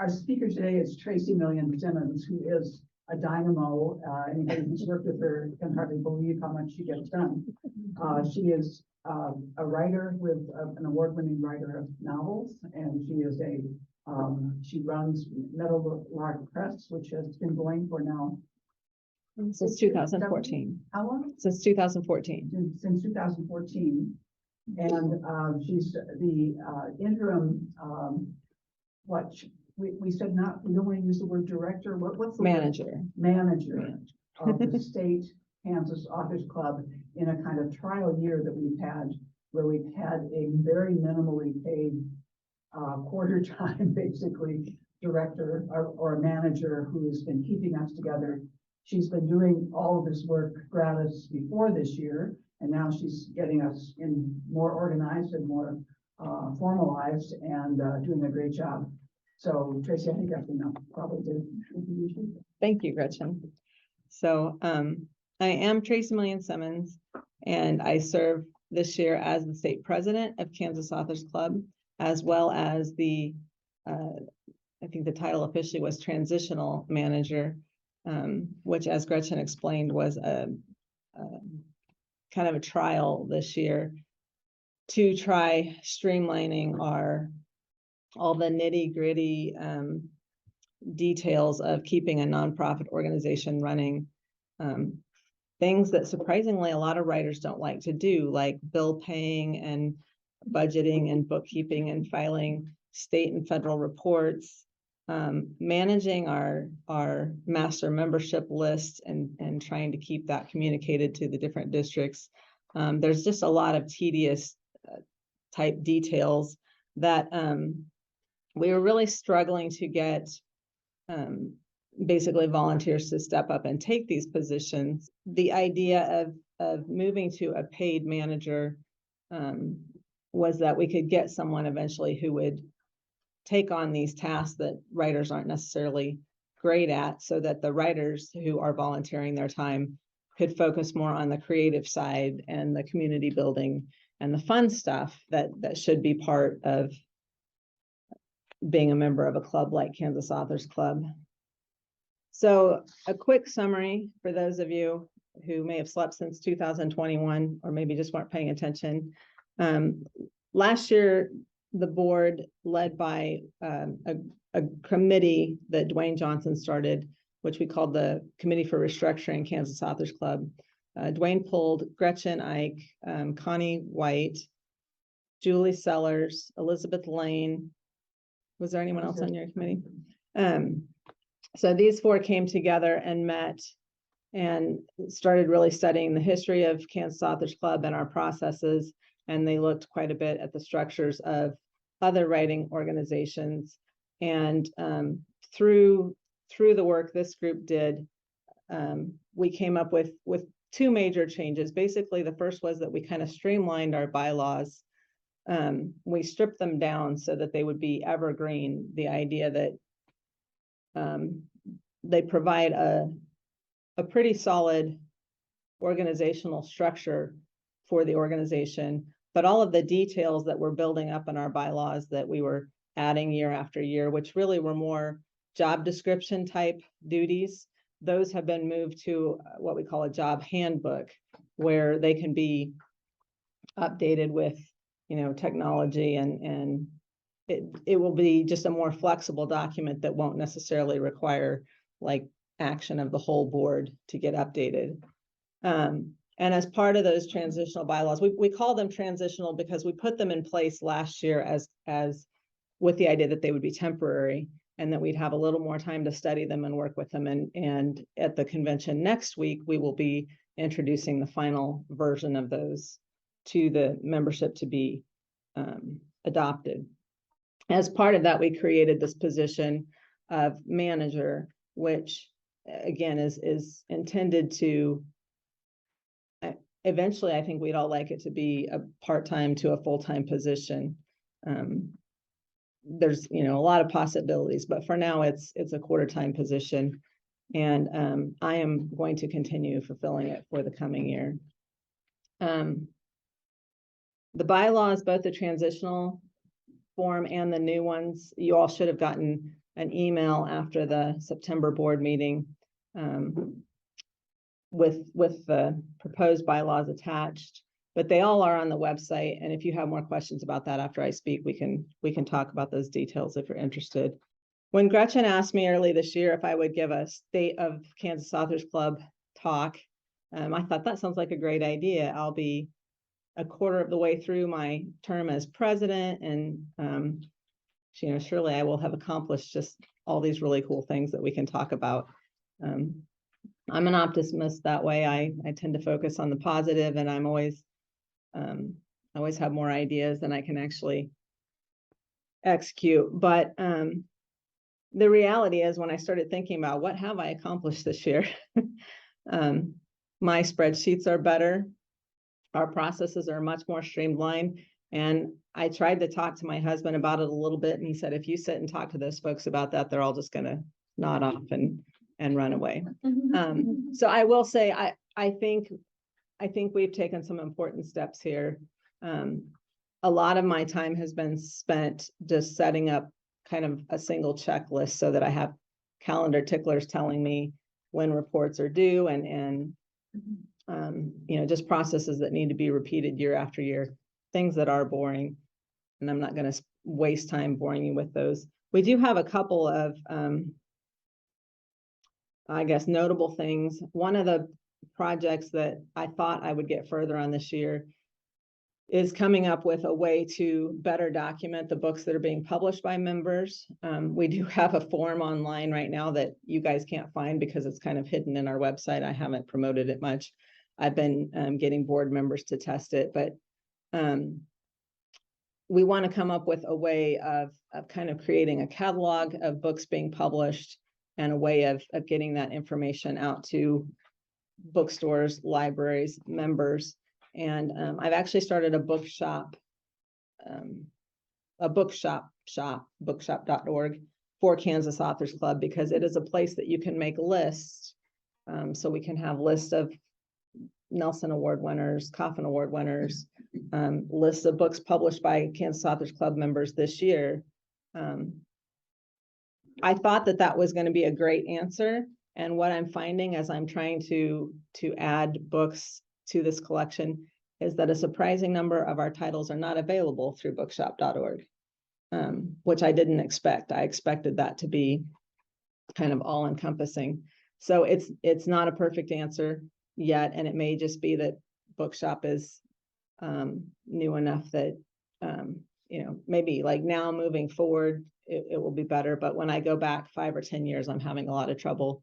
Our speaker today is Tracy Million Simmons, who is a dynamo. Anybody who's worked with her can hardly believe how much she gets done. She is a writer with an award-winning writer of novels, and she is she runs Meadowlark Press, which has been going for now since 2014. How long? Since 2014. Since 2014, and she's the interim. We said not. We don't want to use the word director. What's the Manager. word? Manager of the state Kansas Authors Club in a kind of trial year that we've had, where we've had a very minimally paid quarter time, basically, director or a manager who's been keeping us together. She's been doing all of this work gratis before this year, and now she's getting us in more organized and more formalized and doing a great job. So Tracy, I think that's enough probably to introduce you. Thank you, Gretchen. So I am Tracy Million Simmons, and I serve this year as the state president of Kansas Authors Club, as well as the, I think the title officially was transitional manager, which, as Gretchen explained, was a kind of a trial this year to try streamlining all the nitty-gritty details of keeping a nonprofit organization running. Things that surprisingly a lot of writers don't like to do, like bill paying and budgeting and bookkeeping and filing state and federal reports, managing our master membership list and trying to keep that communicated to the different districts. There's just a lot of tedious type details that we were really struggling to get basically volunteers to step up and take these positions. The idea of moving to a paid manager was that we could get someone eventually who would take on these tasks that writers aren't necessarily great at, so that the writers who are volunteering their time could focus more on the creative side and the community building and the fun stuff that should be part of being a member of a club like Kansas Authors Club. So a quick summary for those of you who may have slept since 2021 or maybe just weren't paying attention. Last year, the board, led by a committee that Dwayne Johnson started, which we called the Committee for Restructuring Kansas Authors Club. Dwayne pulled Gretchen Ike, Connie White, Julie Sellers, Elizabeth Lane. Was there anyone else on your committee? So these four came together and met and started really studying the history of Kansas Authors Club and our processes. And they looked quite a bit at the structures of other writing organizations. And through the work this group did, we came up with two major changes. Basically, the first was that we kind of streamlined our bylaws. We stripped them down so that they would be evergreen. The idea that they provide a pretty solid organizational structure for the organization, but all of the details that we're building up in our bylaws that we were adding year after year, which really were more job description type duties, those have been moved to what we call a job handbook, where they can be updated with, technology, and it will be just a more flexible document that won't necessarily require like action of the whole board to get updated. And as part of those transitional bylaws, we call them transitional because we put them in place last year as with the idea that they would be temporary and that we'd have a little more time to study them and work with them. And at the convention next week, we will be introducing the final version of those to the membership to be adopted. As part of that, we created this position of manager, which again is intended to eventually, I think we'd all like it to be a part-time to a full-time position. There's a lot of possibilities, but for now it's a quarter-time position, and I am going to continue fulfilling it for the coming year. The bylaws, both the transitional form and the new ones, you all should have gotten an email after the September board meeting with the proposed bylaws attached, but they all are on the website. And if you have more questions about that after I speak, we can talk about those details if you're interested. When Gretchen asked me early this year if I would give a State of Kansas Authors Club talk, I thought that sounds like a great idea. I'll be a quarter of the way through my term as president, and surely I will have accomplished just all these really cool things that we can talk about. I'm an optimist that way. I tend to focus on the positive, and I'm always I always have more ideas than I can actually execute. But the reality is, when I started thinking about what have I accomplished this year, my spreadsheets are better. Our processes are much more streamlined. And I tried to talk to my husband about it a little bit, and he said, if you sit and talk to those folks about that, they're all just going to nod off and run away. So I will say, I think we've taken some important steps here. A lot of my time has been spent just setting up kind of a single checklist so that I have calendar ticklers telling me when reports are due, and just processes that need to be repeated year after year, things that are boring. And I'm not going to waste time boring you with those. We do have a couple of, I guess, notable things. One of the projects that I thought I would get further on this year is coming up with a way to better document the books that are being published by members. We do have a form online right now that you guys can't find because it's kind of hidden in our website. I haven't promoted it much. I've been getting board members to test it, but we want to come up with a way of kind of creating a catalog of books being published, and a way of getting that information out to bookstores, libraries, members. And I've actually started a bookshop bookshop.org for Kansas Authors Club, because it is a place that you can make lists. So we can have lists of Nelson Award winners, Coffin Award winners, lists of books published by Kansas Authors Club members this year. I thought that was going to be a great answer. And what I'm finding as I'm trying to add books to this collection is that a surprising number of our titles are not available through bookshop.org, which I didn't expect. I expected that to be kind of all encompassing. So it's not a perfect answer yet. And it may just be that Bookshop is new enough that, maybe like now moving forward, it will be better. But when I go back 5 or 10 years, I'm having a lot of trouble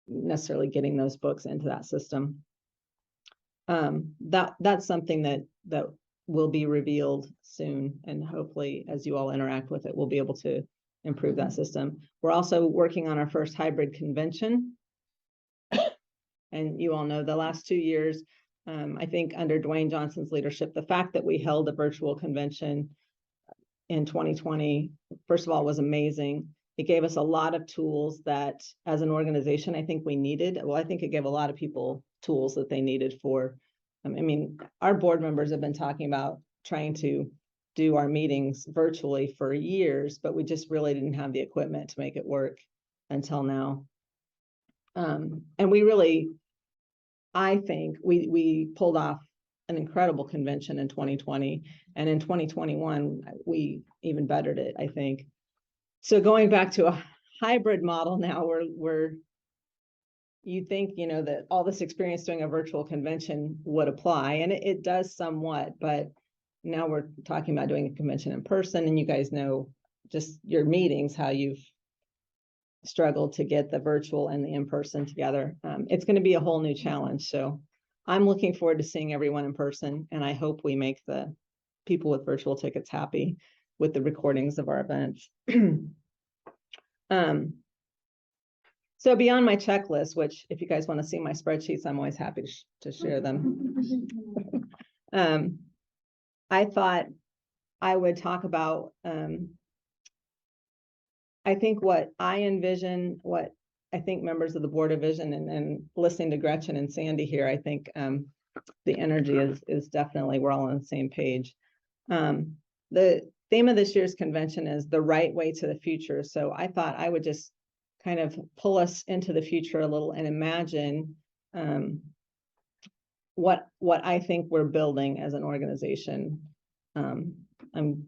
necessarily getting those books into that system. That's something that will be revealed soon, and hopefully as you all interact with it, we'll be able to improve that system. We're also working on our first hybrid convention. And you all know the last 2 years, I think under Dwayne Johnson's leadership, the fact that we held a virtual convention in 2020, first of all, was amazing. It gave us a lot of tools that as an organization, I think we needed. Well, I think it gave a lot of people tools that they needed for, our board members have been talking about trying to do our meetings virtually for years, but we just really didn't have the equipment to make it work until now. And we really, I think we pulled off an incredible convention in 2020, and in 2021, we even bettered it, I think. So going back to a hybrid model now, where you think, that all this experience doing a virtual convention would apply, and it does somewhat, but now we're talking about doing a convention in person, and you guys know just your meetings, how you've struggled to get the virtual and the in-person together. It's going to be a whole new challenge. So I'm looking forward to seeing everyone in person, and I hope we make the people with virtual tickets happy with the recordings of our events. So beyond my checklist, which if you guys want to see my spreadsheets, I'm always happy to share them. I thought I would talk about, I think what I envision, what I think members of the board envision, and listening to Gretchen and Sandy here, I think the energy is definitely, we're all on the same page. theme of this year's convention is the right way to the future. So I thought I would just kind of pull us into the future a little and imagine what I think we're building as an organization. I'm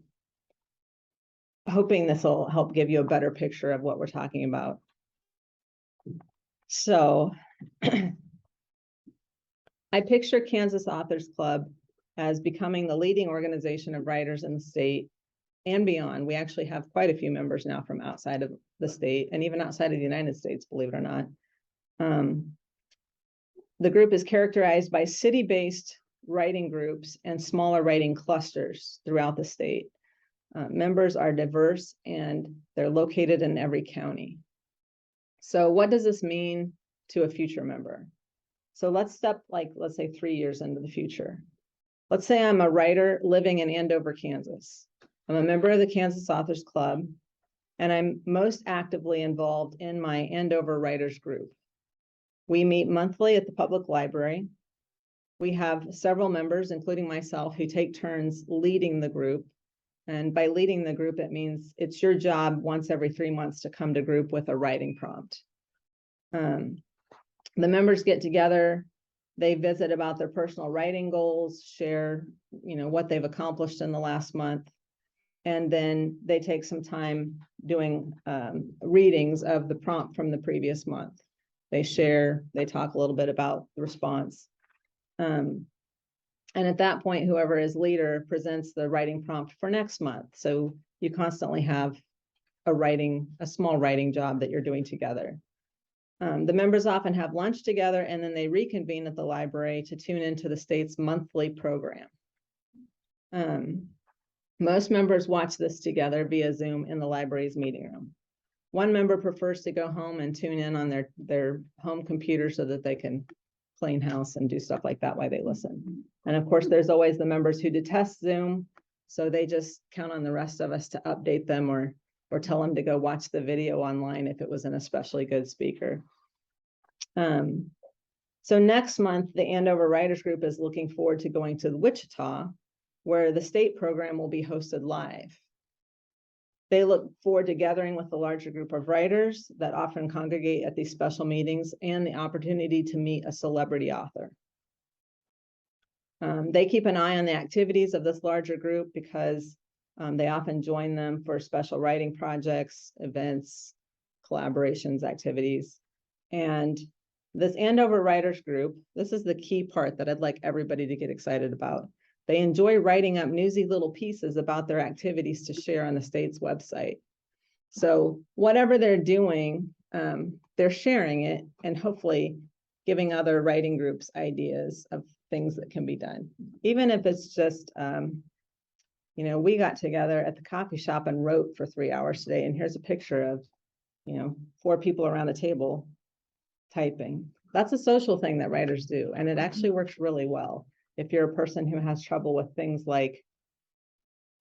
hoping this will help give you a better picture of what we're talking about. So I picture Kansas Authors Club as becoming the leading organization of writers in the state and beyond. We actually have quite a few members now from outside of the state and even outside of the United States, believe it or not. The group is characterized by city-based writing groups and smaller writing clusters throughout the state. Members are diverse and they're located in every county. So what does this mean to a future member? So let's say 3 years into the future. Let's say I'm a writer living in Andover, Kansas. I'm a member of the Kansas Authors Club, and I'm most actively involved in my Andover Writers Group. We meet monthly at the public library. We have several members, including myself, who take turns leading the group. And by leading the group, it means it's your job once every 3 months to come to group with a writing prompt. The members get together, they visit about their personal writing goals, share, what they've accomplished in the last month. And then they take some time doing readings of the prompt from the previous month. They share, they talk a little bit about the response. And at that point, whoever is leader presents the writing prompt for next month. So you constantly have a small writing job that you're doing together. The members often have lunch together and then they reconvene at the library to tune into the state's monthly program. Most members watch this together via Zoom in the library's meeting room. One member prefers to go home and tune in on their home computer so that they can clean house and do stuff like that while they listen. And of course, there's always the members who detest Zoom, so they just count on the rest of us to update them or tell them to go watch the video online if it was an especially good speaker. So next month, the Andover Writers Group is looking forward to going to Wichita, where the state program will be hosted live. They look forward to gathering with a larger group of writers that often congregate at these special meetings and the opportunity to meet a celebrity author. They keep an eye on the activities of this larger group because they often join them for special writing projects, events, collaborations, activities. And this Andover Writers Group, this is the key part that I'd like everybody to get excited about. They enjoy writing up newsy little pieces about their activities to share on the state's website. So whatever they're doing, they're sharing it and hopefully giving other writing groups ideas of things that can be done. Even if it's just, we got together at the coffee shop and wrote for 3 hours today. And here's a picture of, 4 people around the table typing. That's a social thing that writers do. And it actually works really well. If you're a person who has trouble with things like,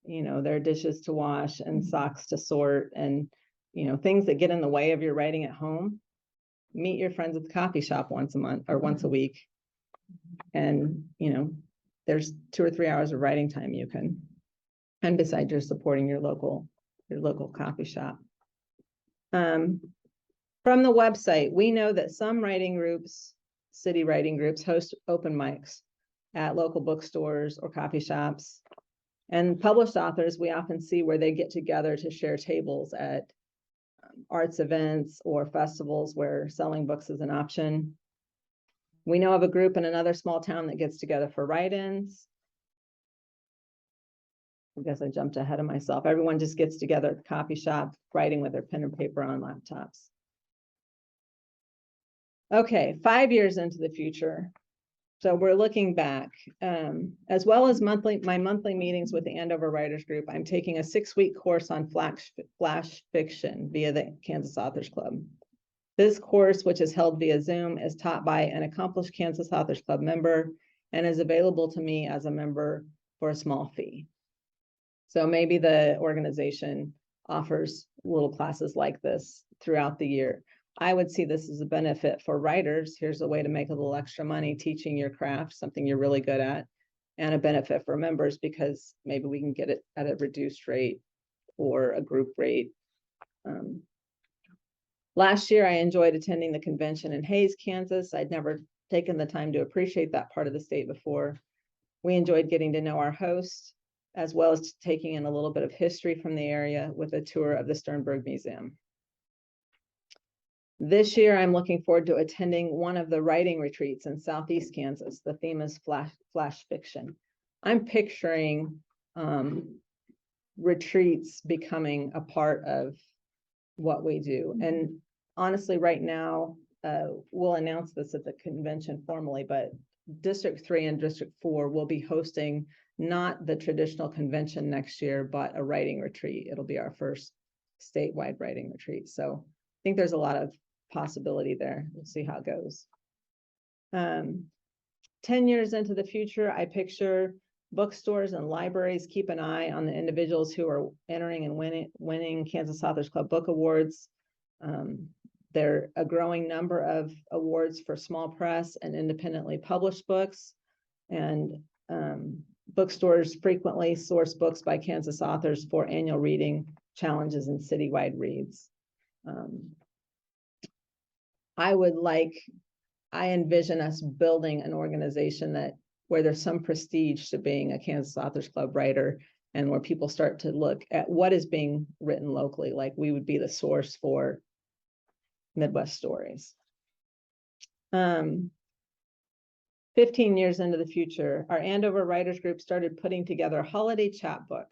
there are dishes to wash and socks to sort and, things that get in the way of your writing at home, meet your friends at the coffee shop once a month or once a week. And, there's 2 or 3 hours of writing time you can, and besides you're supporting your local coffee shop. From the website, we know that some writing groups, city writing groups, host open mics at local bookstores or coffee shops. And published authors, we often see where they get together to share tables at arts events or festivals where selling books is an option. We know of a group in another small town that gets together for write-ins. I guess I jumped ahead of myself. Everyone just gets together at the coffee shop, writing with their pen and paper on laptops. Okay, 5 years into the future. So we're looking back, as well as my monthly meetings with the Andover Writers Group. I'm taking a 6-week course on flash fiction via the Kansas Authors Club. This course, which is held via Zoom, is taught by an accomplished Kansas Authors Club member and is available to me as a member for a small fee. So maybe the organization offers little classes like this throughout the year. I would see this as a benefit for writers. Here's a way to make a little extra money teaching your craft, something you're really good at, and a benefit for members because maybe we can get it at a reduced rate or a group rate. Last year, I enjoyed attending the convention in Hays, Kansas. I'd never taken the time to appreciate that part of the state before. We enjoyed getting to know our host, as well as taking in a little bit of history from the area with a tour of the Sternberg Museum. This year, I'm looking forward to attending one of the writing retreats in Southeast Kansas. The theme is flash fiction. I'm picturing retreats becoming a part of what we do. And honestly, right now, we'll announce this at the convention formally, but District 3 and District 4 will be hosting not the traditional convention next year, but a writing retreat. It'll be our first statewide writing retreat. So I think there's a lot of possibility there. We'll see how it goes. 10 years into the future, I picture bookstores and libraries keep an eye on the individuals who are entering and winning Kansas Authors Club Book Awards. There are a growing number of awards for small press and independently published books. And bookstores frequently source books by Kansas authors for annual reading challenges and citywide reads. I envision us building an organization where there's some prestige to being a Kansas Authors Club writer, and where people start to look at what is being written locally, like we would be the source for Midwest stories. 15 years into the future, our Andover Writers Group started putting together a holiday chapbook.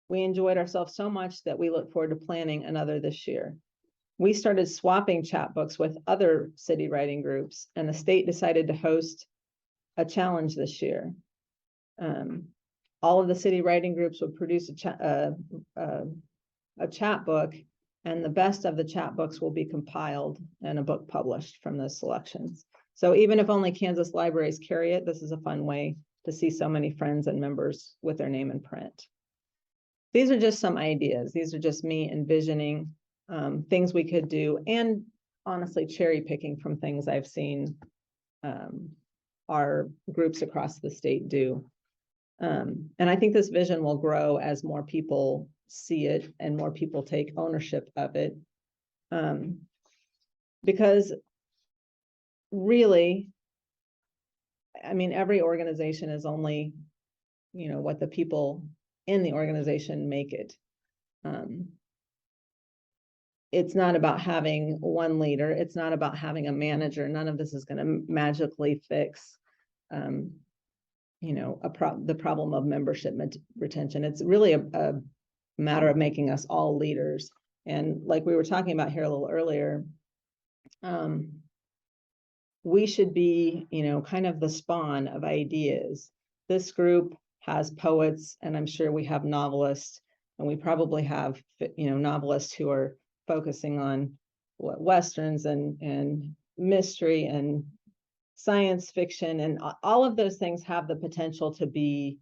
We enjoyed ourselves so much that we look forward to planning another this year. We started swapping chapbooks with other city writing groups, and the state decided to host a challenge this year. All of the city writing groups would produce a chapbook, and the best of the chapbooks will be compiled and a book published from those selections. So even if only Kansas libraries carry it, this is a fun way to see so many friends and members with their name in print. These are just some ideas. These are just me envisioning things we could do, and honestly cherry picking from things I've seen our groups across the state do. And I think this vision will grow as more people see it and more people take ownership of it. Because really, I mean, every organization is only, what the people in the organization make it. It's not about having one leader. It's not about having a manager. None of this is going to magically fix, the problem of membership retention. It's really a matter of making us all leaders. And like we were talking about here a little earlier, we should be, kind of the spawn of ideas. This group has poets, and I'm sure we have novelists, and we probably have, novelists who are focusing on Westerns and mystery and science fiction, and all of those things have the potential to be,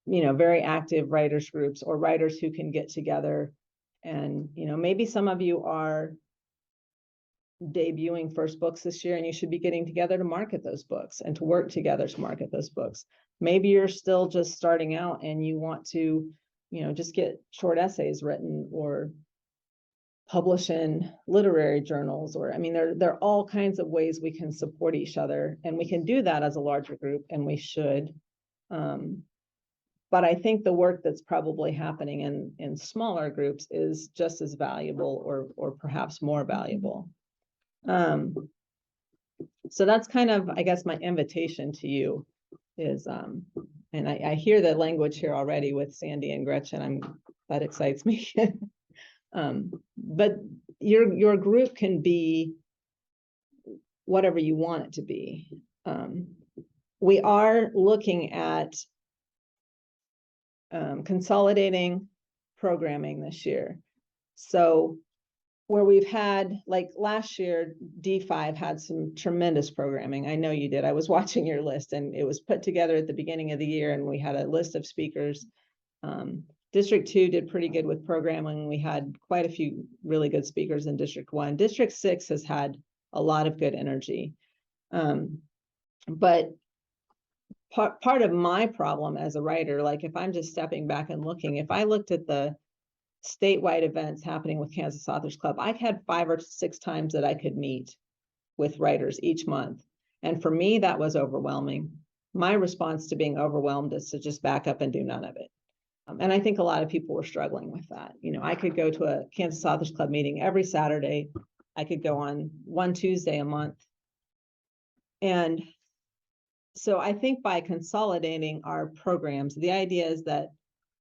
very active writers groups or writers who can get together. And, maybe some of you are debuting first books this year, and you should be getting together to market those books and to work together to market those books. Maybe you're still just starting out and you want to, just get short essays written or publish in literary journals, or, there are all kinds of ways we can support each other, and we can do that as a larger group, and we should. But I think the work that's probably happening in smaller groups is just as valuable or perhaps more valuable. So that's kind of, I guess, my invitation to you is, and I hear the language here already with Sandy and Gretchen. That excites me. But your group can be whatever you want it to be. We are looking at consolidating programming this year. So where we've had, like last year, D5 had some tremendous programming. I know you did. I was watching your list, and it was put together at the beginning of the year, and we had a list of speakers. District 2 did pretty good with programming. We had quite a few really good speakers in District 1. District 6 has had a lot of good energy. But part of my problem as a writer, like if I'm just stepping back and looking, if I looked at the statewide events happening with Kansas Authors Club, I had 5 or 6 times that I could meet with writers each month. And for me, that was overwhelming. My response to being overwhelmed is to just back up and do none of it. And I think a lot of people were struggling with that. You know, I could go to a Kansas Authors Club meeting every Saturday. I could go on one Tuesday a month. And so I think by consolidating our programs, the idea is that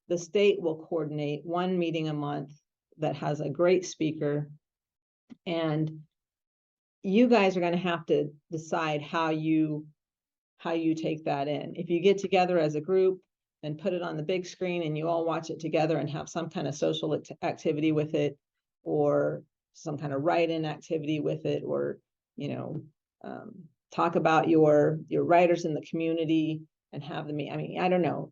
the state will coordinate one meeting a month that has a great speaker, and you guys are going to have to decide how you take that in. If you get together as a group and put it on the big screen and you all watch it together and have some kind of social activity with it, or some kind of write-in activity with it, or, you know, talk about your writers in the community and have them, I mean, I don't know.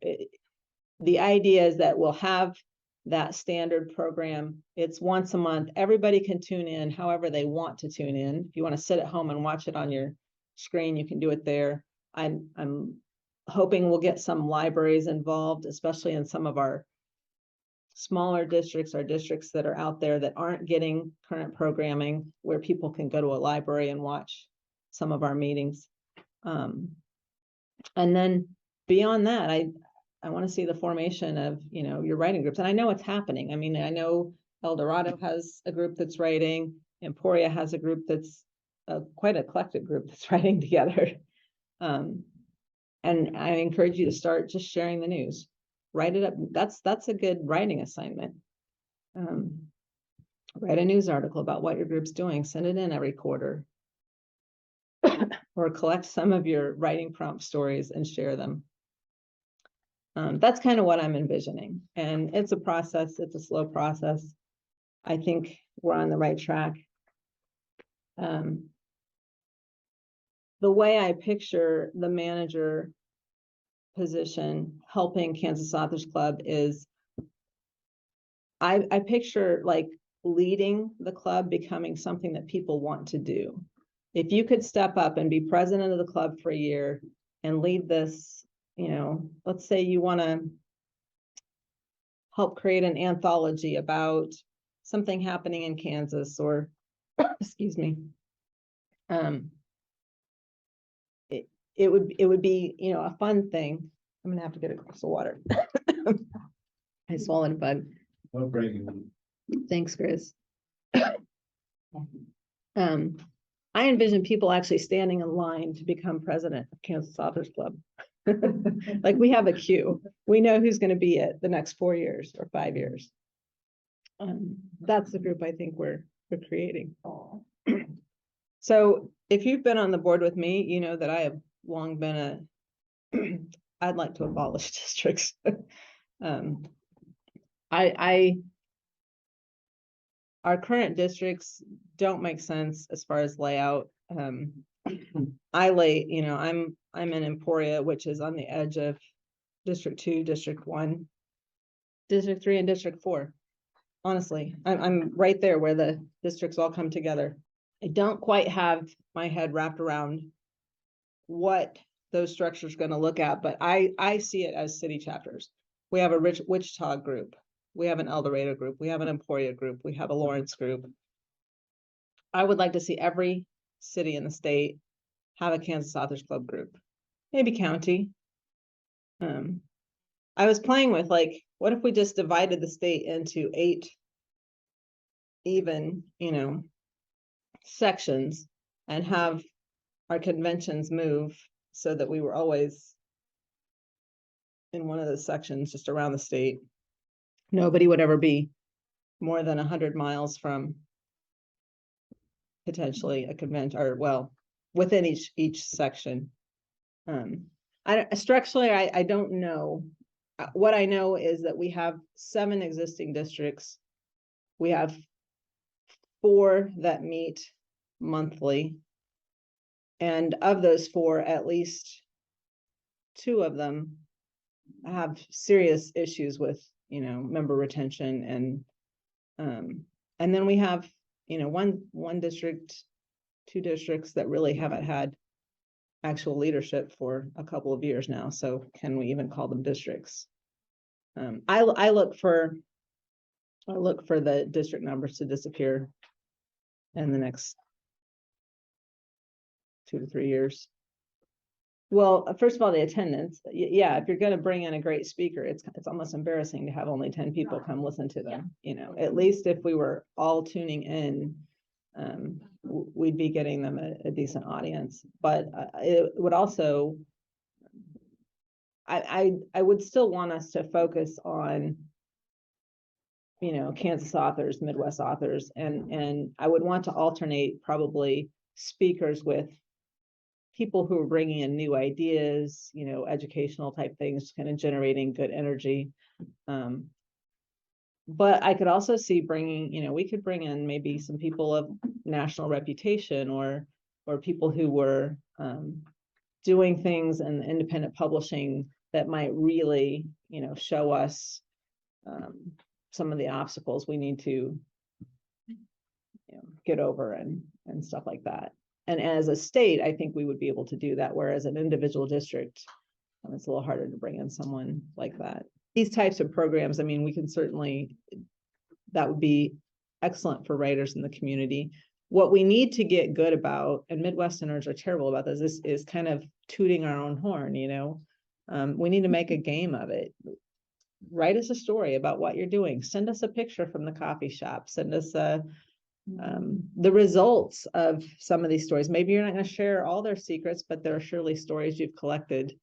The idea is that we'll have that standard program. It's once a month. Everybody can tune in however they want to tune in. If you want to sit at home and watch it on your screen, you can do it there. I'm hoping we'll get some libraries involved, especially in some of our smaller districts, or districts that are out there that aren't getting current programming, where people can go to a library and watch some of our meetings. And then beyond that, I want to see the formation of, you know, your writing groups. And I know it's happening. I mean, I know El Dorado has a group that's writing. Emporia has a group that's quite an eclectic group that's writing together. And I encourage you to start just sharing the news. Write it up. That's a good writing assignment. Write a news article about what your group's doing. Send it in every quarter. Or collect some of your writing prompt stories and share them. That's kind of what I'm envisioning. And it's a process. It's a slow process. I think we're on the right track. The way I picture the manager position helping Kansas Authors Club is I picture like leading the club becoming something that people want to do. If you could step up and be president of the club for a year and lead this, you know, let's say you want to help create an anthology about something happening in Kansas, or excuse me, it would be, you know, a fun thing. I'm gonna have to get a glass of water. I swallowed a bug. No breaking. Thanks, Chris. I envision people actually standing in line to become president of Kansas Authors Club. Like we have a queue. We know who's going to be it the next 4 years or 5 years. That's the group I think we're creating. So if you've been on the board with me, you know that I have long been I'd like to abolish districts. Our current districts don't make sense as far as layout. You know, I'm in Emporia, which is on the edge of District 2, District 1, District 3, and District 4. Honestly, I'm right there where the districts all come together. I don't quite have my head wrapped around what those structures are going to look at, but I see it as city chapters. We have a Wichita group. We have an El Dorado group. We have an Emporia group. We have a Lawrence group. I would like to see every city in the state have a Kansas Authors Club group, maybe county. I was playing with, like, what if we just divided the state into 8 even, you know, sections, and have our conventions move so that we were always in one of those sections just around the state. Nobody would ever be more than 100 miles from potentially a convention, or well, within each section. Structurally, I don't know. What I know is that we have 7 existing districts. We have 4 that meet monthly. And of those 4, at least 2 of them have serious issues with, you know, member retention. And then we have, you know, one district, 2 districts that really haven't had, actual leadership for a couple of years now. So can we even call them districts? I look for the district numbers to disappear in the next 2 to 3 years. Well, first of all, the attendance. Yeah, if you're going to bring in a great speaker, it's almost embarrassing to have only 10 people come listen to them. You know, at least if we were all tuning in, we'd be getting them a decent audience. But it would also, I would still want us to focus on, you know, Kansas authors, Midwest authors, and I would want to alternate probably speakers with people who are bringing in new ideas, you know, educational type things, kind of generating good energy. But I could also see bringing, you know, we could bring in maybe some people of national reputation or people who were doing things in independent publishing that might really, you know, show us some of the obstacles we need to, you know, get over and stuff like that. And as a state, I think we would be able to do that. Whereas an individual district, it's a little harder to bring in someone like that. These types of programs, I mean, we can certainly, that would be excellent for writers in the community. What we need to get good about, and Midwesterners are terrible about this, is kind of tooting our own horn, you know. We need to make a game of it. Write us a story about what you're doing. Send us a picture from the coffee shop. Send us the results of some of these stories. Maybe you're not going to share all their secrets, but there are surely stories you've collected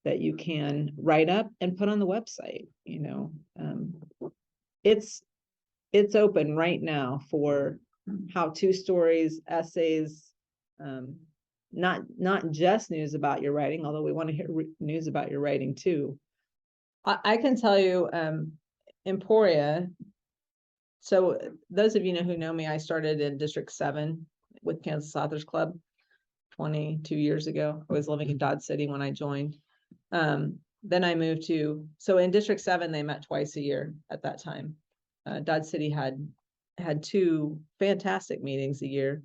that you can write up and put on the website. You know, it's open right now for how-to stories, essays, not just news about your writing, although we want to hear news about your writing too. I can tell you, Emporia. So those of you who know me, I started in District 7 with Kansas Authors Club 22 years ago. I was living in Dodge City when I joined. Then I moved so in District 7, they met twice a year at that time. Dodge City had 2 fantastic meetings a year.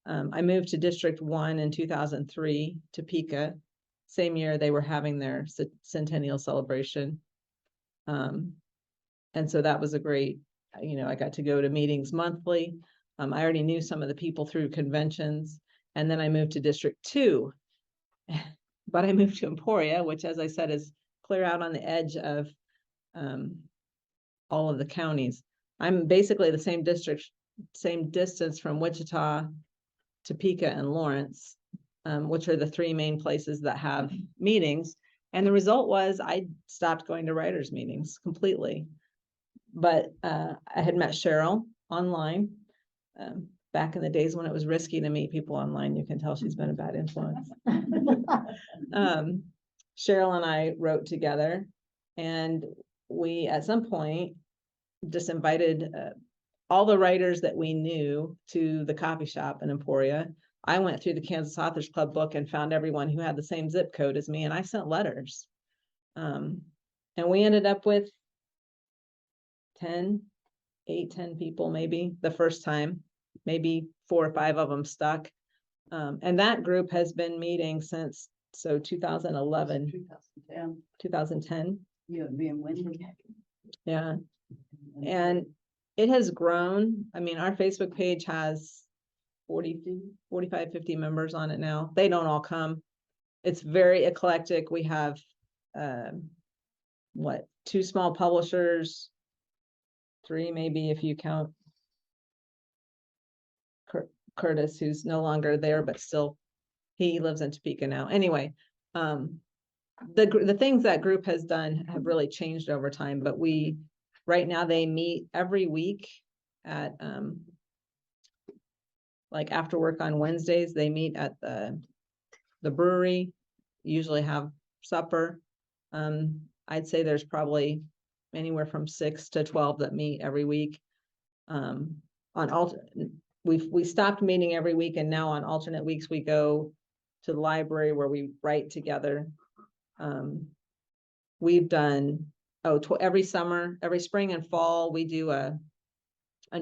I moved to District 1 in 2003, Topeka. Same year they were having their centennial celebration. And so that was a great, you know, I got to go to meetings monthly. I already knew some of the people through conventions. And then I moved to District 2. But I moved to Emporia, which, as I said, is clear out on the edge of all of the counties. I'm basically the same district, same distance from Wichita, Topeka, and Lawrence, which are the 3 main places that have meetings. And the result was I stopped going to writers' meetings completely. But I had met Cheryl online back in the days when it was risky to meet people online. You can tell she's been a bad influence. Cheryl and I wrote together, and we at some point just invited all the writers that we knew to the coffee shop in Emporia. I went through the Kansas Authors Club book and found everyone who had the same zip code as me, and I sent letters. And we ended up with 10 people maybe the first time. Maybe 4 or 5 of them stuck. And that group has been meeting since 2011. 2010. Yeah, me and Wendy. Yeah. And it has grown. I mean, our Facebook page has 45, 50 members on it now. They don't all come. It's very eclectic. We have 2 small publishers, 3 maybe if you count Curtis, who's no longer there, but still he lives in Topeka now. Anyway, the things that group has done have really changed over time, but right now they meet every week at like after work on Wednesdays. They meet at the brewery, usually have supper. I'd say there's probably anywhere from 6 to 12 that meet every week. We stopped meeting every week, and now on alternate weeks we go to the library where we write together. We've done every summer, every spring and fall we do an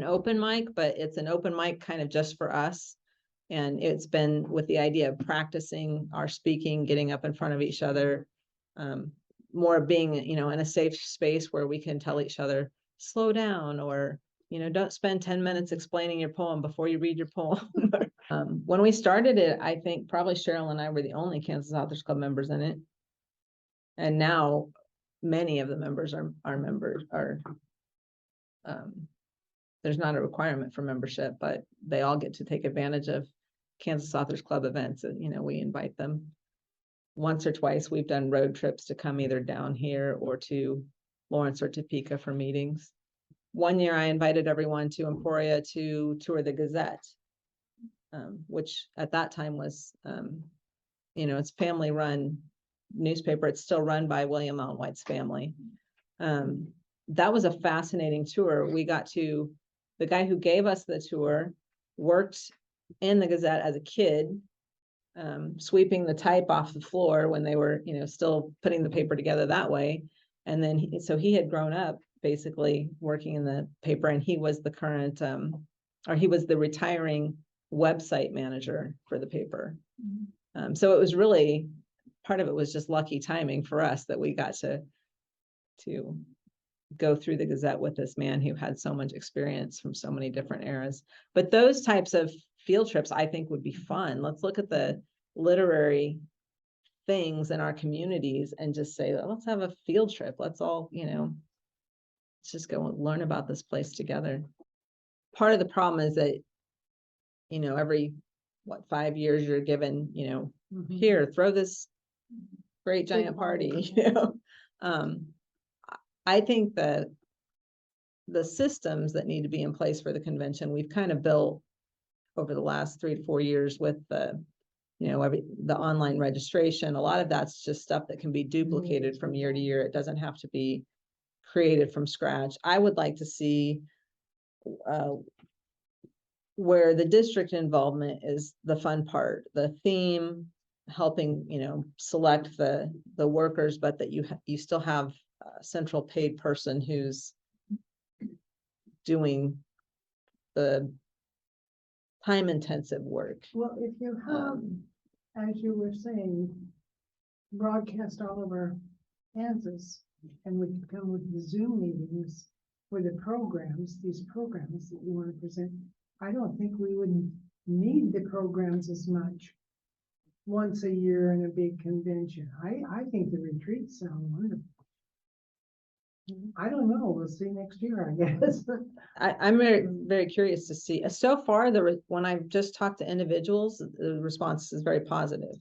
open mic, but it's an open mic kind of just for us. And it's been with the idea of practicing our speaking, getting up in front of each other, more being, you know, in a safe space where we can tell each other, slow down, or, you know, don't spend 10 minutes explaining your poem before you read your poem. When we started it, I think probably Cheryl and I were the only Kansas Authors Club members in it. And now many of the members are members are, there's not a requirement for membership, but they all get to take advantage of Kansas Authors Club events. And, you know, we invite them once or twice. We've done road trips to come either down here or to Lawrence or Topeka for meetings. One year I invited everyone to Emporia to tour the Gazette, which at that time was, you know, it's family run newspaper. It's still run by William Allen White's family. That was a fascinating tour. We got to, the guy who gave us the tour worked in the Gazette as a kid, sweeping the type off the floor when they were, you know, still putting the paper together that way. And then, so he had grown up basically working in the paper, and he was the current, or he was the retiring website manager for the paper. So it was really, part of it was just lucky timing for us that we got to go through the Gazette with this man who had so much experience from so many different eras. But those types of field trips, I think, would be fun. Let's look at the literary things in our communities and just say, let's have a field trip. Let's all, you know, let's just go and learn about this place together. Part of the problem is that, you know, every, 5 years you're given, you know, here, throw this great giant party, you know. I think that the systems that need to be in place for the convention, we've kind of built over the last 3 to 4 years with the, you know, the online registration. A lot of that's just stuff that can be duplicated from year to year. It doesn't have to be created from scratch. I would like to see where the district involvement is the fun part, the theme, helping, you know, select the workers, but that you still have a central paid person who's doing the time intensive work. Well, if you have, as you were saying, broadcast all of our Kansas, and we could come with the Zoom meetings for the programs, these programs that you want to present, I don't think we would need the programs as much once a year in a big convention. I think the retreats sound wonderful. I don't know. We'll see next year, I guess. I'm very, very curious to see. So far, when I've just talked to individuals, the response is very positive.